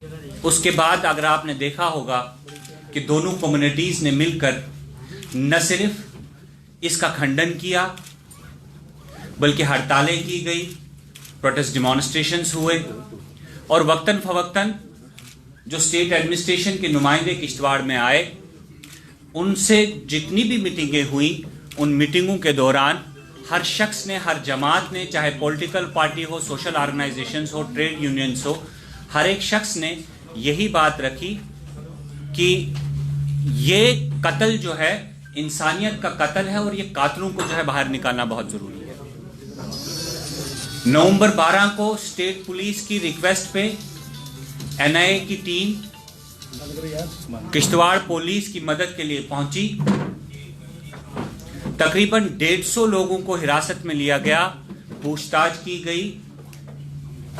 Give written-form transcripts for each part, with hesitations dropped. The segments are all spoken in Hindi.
उसके बाद अगर आपने देखा होगा कि दोनों कम्युनिटीज ने मिलकर न सिर्फ इसका खंडन किया बल्कि हड़तालें की गई, प्रोटेस्ट डिमॉन्स्ट्रेशंस हुए और वक्तन फवक्तन जो स्टेट एडमिनिस्ट्रेशन के नुमाइंदे किश्तवाड़ में आए, उनसे जितनी भी मीटिंगें हुई, उन मीटिंगों के दौरान हर शख्स ने, हर जमात ने, चाहे पॉलिटिकल पार्टी हो, सोशल ऑर्गेनाइजेशंस हो, ट्रेड यूनियंस हो, हर एक शख्स ने यही बात रखी कि ये कत्ल जो है इंसानियत का कत्ल है और ये कातिलों को जो है बाहर निकालना बहुत जरूरी है। नवंबर 12 को स्टेट पुलिस की रिक्वेस्ट पे एनआईए की टीम किश्तवाड़ पुलिस की मदद के लिए पहुंची। तकरीबन 150 लोगों को हिरासत में लिया गया, पूछताछ की गई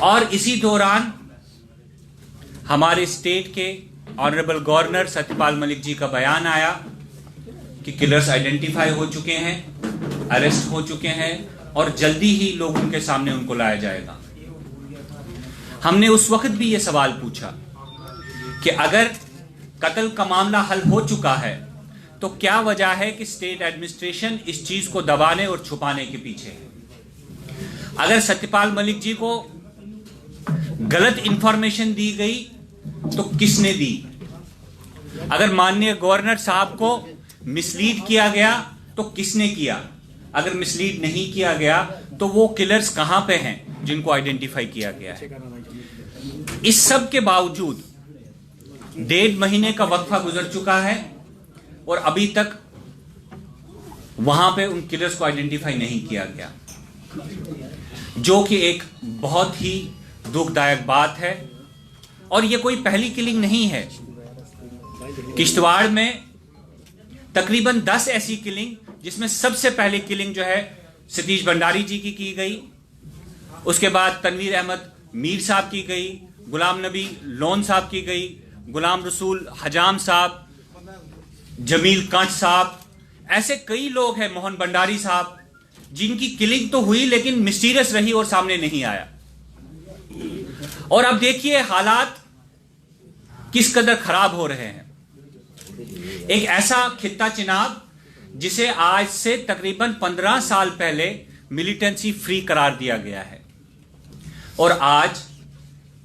और इसी दौरान हमारे स्टेट के ऑनरेबल गवर्नर सत्यपाल मलिक जी का बयान आया कि किलर्स आइडेंटिफाई हो चुके हैं, अरेस्ट हो चुके हैं और जल्दी ही लोगों के सामने उनको लाया जाएगा। हमने उस वक्त भी यह सवाल पूछा कि अगर कत्ल का मामला हल हो चुका है तो क्या वजह है कि स्टेट एडमिनिस्ट्रेशन इस चीज को दबाने और छुपाने के पीछे है। अगर सत्यपाल मलिक जी को गलत इंफॉर्मेशन दी गई तो किसने दी? अगर माननीय गवर्नर साहब को मिसलीड किया गया तो किसने किया? अगर मिसलीड नहीं किया गया तो वो किलर्स कहां पे हैं जिनको आइडेंटिफाई किया गया है? इस सब के बावजूद 1.5 महीने का वक्फा गुजर चुका है और अभी तक वहां पे उन किलर्स को आइडेंटिफाई नहीं किया गया, जो कि एक बहुत ही दुखदायक बात है। और यह कोई पहली किलिंग नहीं है। किश्तवाड़ में तकरीबन 10 ऐसी किलिंग, जिसमें सबसे पहली किलिंग जो है सतीश भंडारी जी की गई, उसके बाद तनवीर अहमद मीर साहब की गई, गुलाम नबी लोन साहब की गई, गुलाम रसूल हजाम साहब, जमील कांच साहब, ऐसे कई लोग हैं, मोहन भंडारी साहब, जिनकी किलिंग तो हुई लेकिन मिस्टीरियस रही और सामने नहीं आया। और अब देखिए हालात किस कदर खराब हो रहे हैं। एक ऐसा खित्ता चिनाब जिसे आज से तकरीबन 15 साल पहले मिलिटेंसी फ्री करार दिया गया है और आज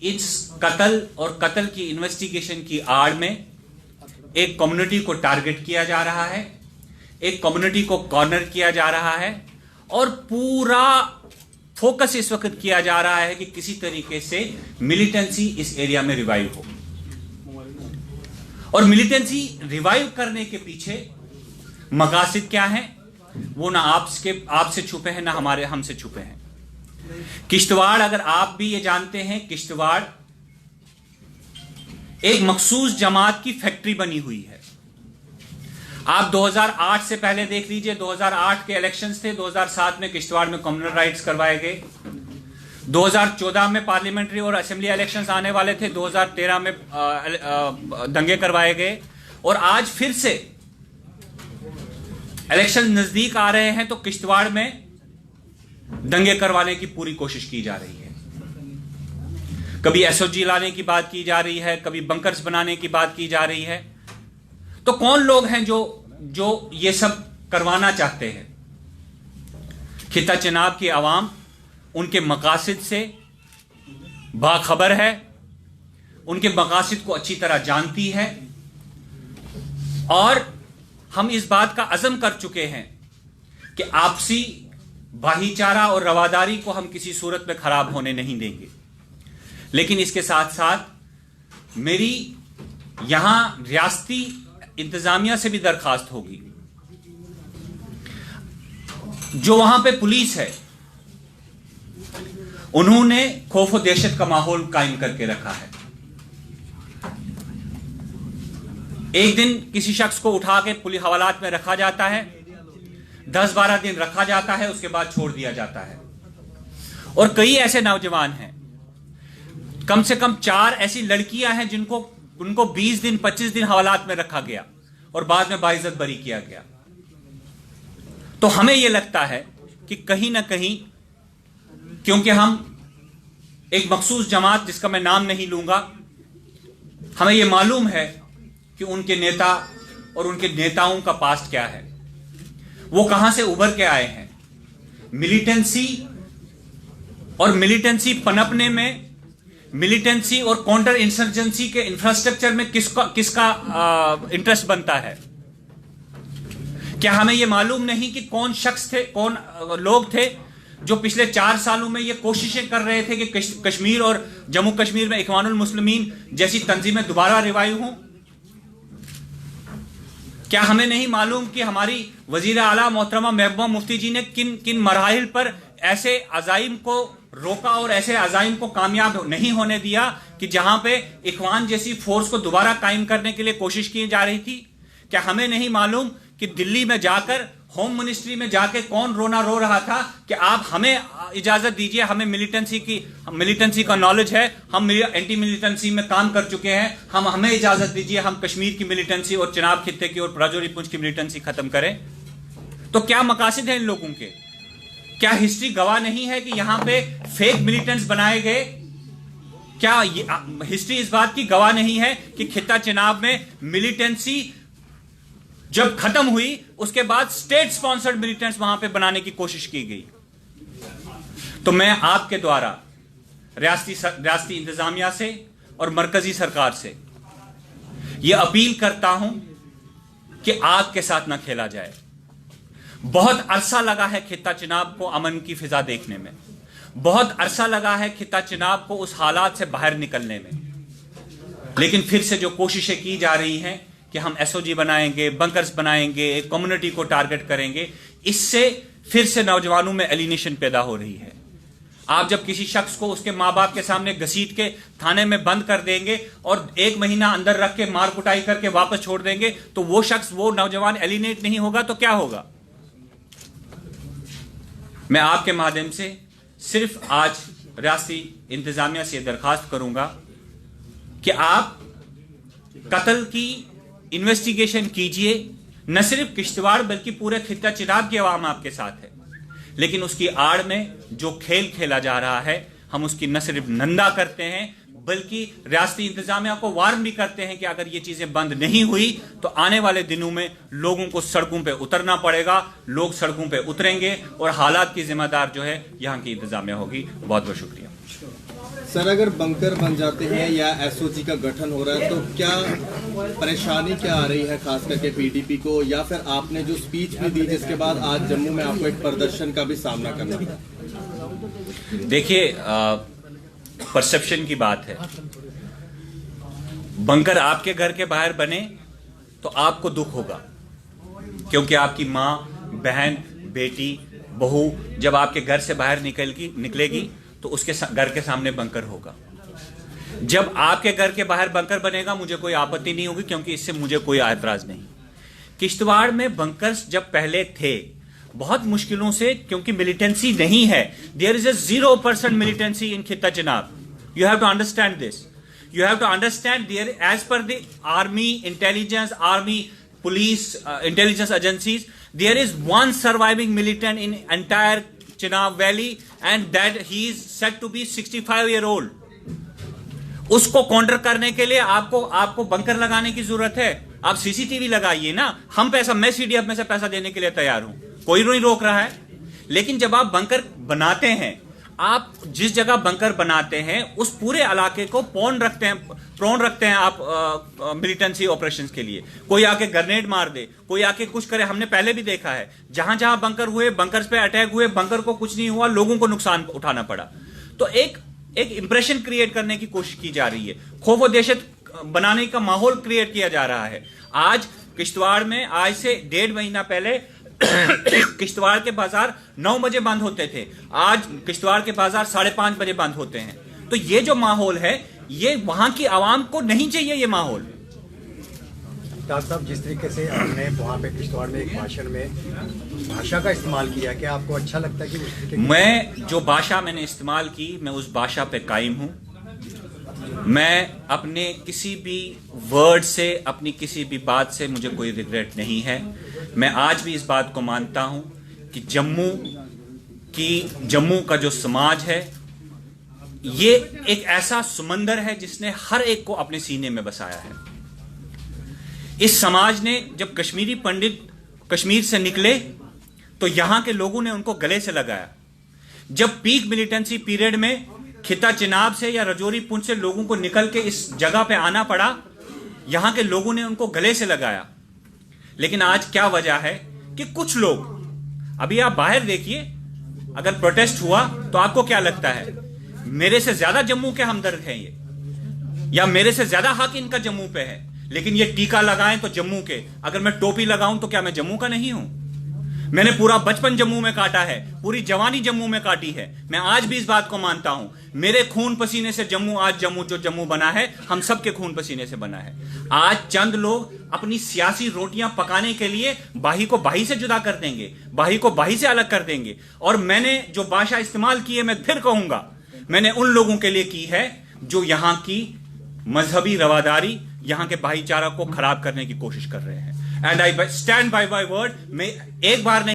इस कत्ल और कत्ल की इन्वेस्टिगेशन की आड़ में एक कम्युनिटी को टारगेट किया जा रहा है, एक कम्युनिटी को कॉर्नर किया जा रहा है और पूरा फोकस इस वक्त किया जा रहा है कि किसी तरीके से मिलिटेंसी इस एरिया में रिवाइव हो। और मिलिटेंसी रिवाइव करने के पीछे मकासद क्या है वो ना आपसे छुपे हैं, ना हमसे छुपे हैं। किश्तवाड़, अगर आप भी ये जानते हैं, किश्तवाड़ एक मखसूस जमात की फैक्ट्री बनी हुई है। आप 2008 से पहले देख लीजिए, 2008 के इलेक्शंस थे, 2007 में किश्तवाड़ में कम्युनल राइट्स करवाए गए, 2014 में पार्लियामेंट्री और असेंबली इलेक्शंस आने वाले थे, 2013 में दंगे करवाए गए और आज फिर से इलेक्शन नजदीक आ रहे हैं तो किश्तवाड़ में दंगे करवाने की पूरी कोशिश की जा रही है। कभी एसओजी लाने की बात की जा रही है, कभी बंकर्स बनाने की बात की जा रही है। तो कौन लोग हैं जो ये सब करवाना चाहते हैं? खिता चिनाब की आवाम उनके मकासद से बाखबर है, उनके मकासद को अच्छी तरह जानती है और हम इस बात का अज़म कर चुके हैं कि आपसी भाईचारा और रवादारी को हम किसी सूरत में खराब होने नहीं देंगे। लेकिन इसके साथ साथ मेरी यहां रियासती इंतजामिया से भी दरखास्त होगी, जो वहां पे पुलिस है, उन्होंने खौफ और दहशत का माहौल कायम करके रखा है। एक दिन किसी शख्स को उठा के पुलिस हवालात में रखा जाता है, 10-12 दिन रखा जाता है, उसके बाद छोड़ दिया जाता है। और कई ऐसे नौजवान हैं, कम से कम 4 ऐसी लड़कियां हैं उनको 20 दिन 25 दिन हवालात में रखा गया और बाद में बाइज्जत बरी किया गया। तो हमें यह लगता है कि कहीं ना कहीं, क्योंकि हम एक मखसूस जमात जिसका मैं नाम नहीं लूंगा, हमें यह मालूम है कि उनके नेता और उनके नेताओं का पास्ट क्या है, वो कहां से उभर के आए हैं। मिलिटेंसी और मिलिटेंसी पनपने में, मिलिटेंसी और काउंटर इंसर्जेंसी के इंफ्रास्ट्रक्चर में किसका इंटरेस्ट बनता है। क्या हमें यह मालूम नहीं कि कौन शख्स थे, कौन लोग थे जो पिछले 4 सालों में ये कोशिशें कर रहे थे कि कश्मीर और जम्मू कश्मीर में इखवानुल मुस्लिमीन जैसी तंजीमें दोबारा रिवाइव हों। क्या हमें नहीं मालूम कि हमारी वजीर आला मोहतरमा महबूबा मुफ्ती जी ने किन किन मराहिल पर ऐसे अजाइम को रोका और ऐसे अजाइम को कामयाब नहीं होने दिया कि जहां पे इखवान जैसी फोर्स को दोबारा कायम करने के लिए कोशिश की जा रही थी। क्या हमें नहीं मालूम कि दिल्ली में जाकर, होम मिनिस्ट्री में जाकर कौन रोना रो रहा था कि आप हमें इजाजत दीजिए, हमें मिलिटेंसी का नॉलेज है, हम एंटी मिलिटेंसी में काम कर चुके हैं, हमें इजाजत दीजिए, हम कश्मीर की मिलिटेंसी और चिनाब खित्ते की और राजौरी पुंछ की मिलिटेंसी खत्म करें। तो क्या मकासद है इन लोगों के? क्या हिस्ट्री गवाह नहीं है कि यहां पे फेक मिलिटेंट्स बनाए गए? क्या हिस्ट्री इस बात की गवाह नहीं है कि खित्ता चिनाब में मिलिटेंसी जब खत्म हुई उसके बाद स्टेट स्पॉन्सर्ड मिलिटेंट्स वहां पे बनाने की कोशिश की गई? तो मैं आपके द्वारा रियासती इंतजामिया से और मरकजी सरकार से यह अपील करता हूं कि आग के साथ ना खेला जाए। बहुत अरसा लगा है खित्ता चिनाब को अमन की फिजा देखने में, बहुत अरसा लगा है खित्ता चिनाब को उस हालात से बाहर निकलने में, लेकिन फिर से जो कोशिशें की जा रही हैं कि हम एसओजी बनाएंगे, बंकर्स बनाएंगे, एक कम्युनिटी को टारगेट करेंगे, इससे फिर से नौजवानों में एलिनेशन पैदा हो रही है। आप जब किसी शख्स को उसके माँ बाप के सामने घसीट के थाने में बंद कर देंगे और 1 महीना अंदर रख के मार कुटाई करके वापस छोड़ देंगे, तो वो शख्स, वो नौजवान एलिनेट नहीं होगा तो क्या होगा? मैं आपके माध्यम से सिर्फ आज रियासती इंतजामिया से दरखास्त करूंगा कि आप कत्ल की इन्वेस्टिगेशन कीजिए। न सिर्फ किश्तवाड़ बल्कि पूरे खित्ता चिनाब की आवाम आपके साथ है, लेकिन उसकी आड़ में जो खेल खेला जा रहा है, हम उसकी न सिर्फ निंदा करते हैं बल्कि रियासती इंतजामिया को वार्न भी करते हैं कि अगर ये चीजें बंद नहीं हुई तो आने वाले दिनों में लोगों को सड़कों पे उतरना पड़ेगा, लोग सड़कों पे उतरेंगे और हालात की जिम्मेदार जो है यहाँ की इंतजामिया होगी। बहुत बहुत शुक्रिया। सर, अगर बंकर बन जाते हैं या एसओजी का गठन हो रहा है तो क्या परेशानी क्या आ रही है, खास करके पीडीपी को, या फिर आपने जो स्पीच भी दी जिसके बाद आज जम्मू में आपको एक प्रदर्शन का भी सामना करना पड़ा? देखिए, परसेप्शन की बात है। बंकर आपके घर के बाहर बने तो आपको दुख होगा, क्योंकि आपकी माँ, बहन, बेटी, बहू जब आपके घर से बाहर निकलेगी तो उसके घर के सामने बंकर होगा। जब आपके घर के बाहर बंकर बनेगा मुझे कोई आपत्ति नहीं होगी, क्योंकि इससे मुझे कोई ऐतराज नहीं। किश्तवाड़ में बंकर्स जब पहले थे बहुत मुश्किलों से, क्योंकि मिलिटेंसी नहीं है, there is a 0% militancy in खित्ता Chenab. You have to understand this, you have to understand there as per the army intelligence, army police intelligence agencies, there is one surviving militant in entire Chenab Valley and that he is said to be 65-year-old. उसको काउंटर करने के लिए आपको बंकर लगाने की जरूरत है? आप सीसीटीवी लगाइए ना। मैं सीडीएफ में से पैसा देने के लिए तैयार हूं, कोई नहीं रोक रहा है। लेकिन जब आप बंकर बनाते हैं, आप जिस जगह बंकर बनाते हैं उस पूरे इलाके को प्रोन रखते हैं आप मिलिटेंसी ऑपरेशंस के लिए। कोई आके ग्रेनेड मार दे, कोई आके कुछ करे। हमने पहले भी देखा है, जहां जहां बंकर हुए, बंकर्स पे अटैक हुए, बंकर को कुछ नहीं हुआ, लोगों को नुकसान उठाना पड़ा। तो एक इंप्रेशन क्रिएट करने की कोशिश की जा रही है, खौफ और दहशत बनाने का माहौल क्रिएट किया जा रहा है। आज किश्तवाड़ में आज से 1.5 महीना पहले किश्तवाड़ के बाजार 9 बजे बंद होते थे, आज किश्तवाड़ के बाजार 5:30 बजे बंद होते हैं। तो ये जो माहौल है, ये वहां की आवाम को नहीं चाहिए। ये माहौल डॉक्टर साहब, जिस तरीके से आपने वहां पे किश्तवाड़ में एक भाषण में भाषा का इस्तेमाल किया, क्या आपको अच्छा लगता है कि उस तरीके मैं जो भाषा मैंने इस्तेमाल की, मैं उस भाषा पे कायम हूं। मैं अपने किसी भी वर्ड से, अपनी किसी भी बात से मुझे कोई रिग्रेट नहीं है। मैं आज भी इस बात को मानता हूं कि जम्मू का जो समाज है, ये एक ऐसा समंदर है जिसने हर एक को अपने सीने में बसाया है। इस समाज ने जब कश्मीरी पंडित कश्मीर से निकले तो यहां के लोगों ने उनको गले से लगाया। जब पीक मिलिटेंसी पीरियड में खिता चिनाब से या रजौरी पुंछ से लोगों को निकल के इस जगह पे आना पड़ा, यहां के लोगों ने उनको गले से लगाया। लेकिन आज क्या वजह है कि कुछ लोग, अभी आप बाहर देखिए, अगर प्रोटेस्ट हुआ तो आपको क्या लगता है, मेरे से ज्यादा जम्मू के हमदर्द हैं ये, या मेरे से ज्यादा हक इनका जम्मू पे है। लेकिन ये टीका लगाएं तो जम्मू के, अगर मैं टोपी लगाऊं तो क्या मैं जम्मू का नहीं हूं? मैंने पूरा बचपन जम्मू में काटा है, पूरी जवानी जम्मू में काटी है। मैं आज भी इस बात को मानता हूं, मेरे खून पसीने से जम्मू आज जम्मू जो जम्मू बना है, हम सबके खून पसीने से बना है। आज चंद लोग अपनी सियासी रोटियां पकाने के लिए बाही को बाही से जुदा कर देंगे, बाही को बाही से अलग कर देंगे। और मैंने जो भाषा इस्तेमाल की है, मैं फिर कहूंगा, मैंने उन लोगों के लिए की है जो यहां की मजहबी रवादारी, यहां के भाईचारा को खराब करने की कोशिश कर रहे हैं। And I stand by my word. मैं एक बार नहीं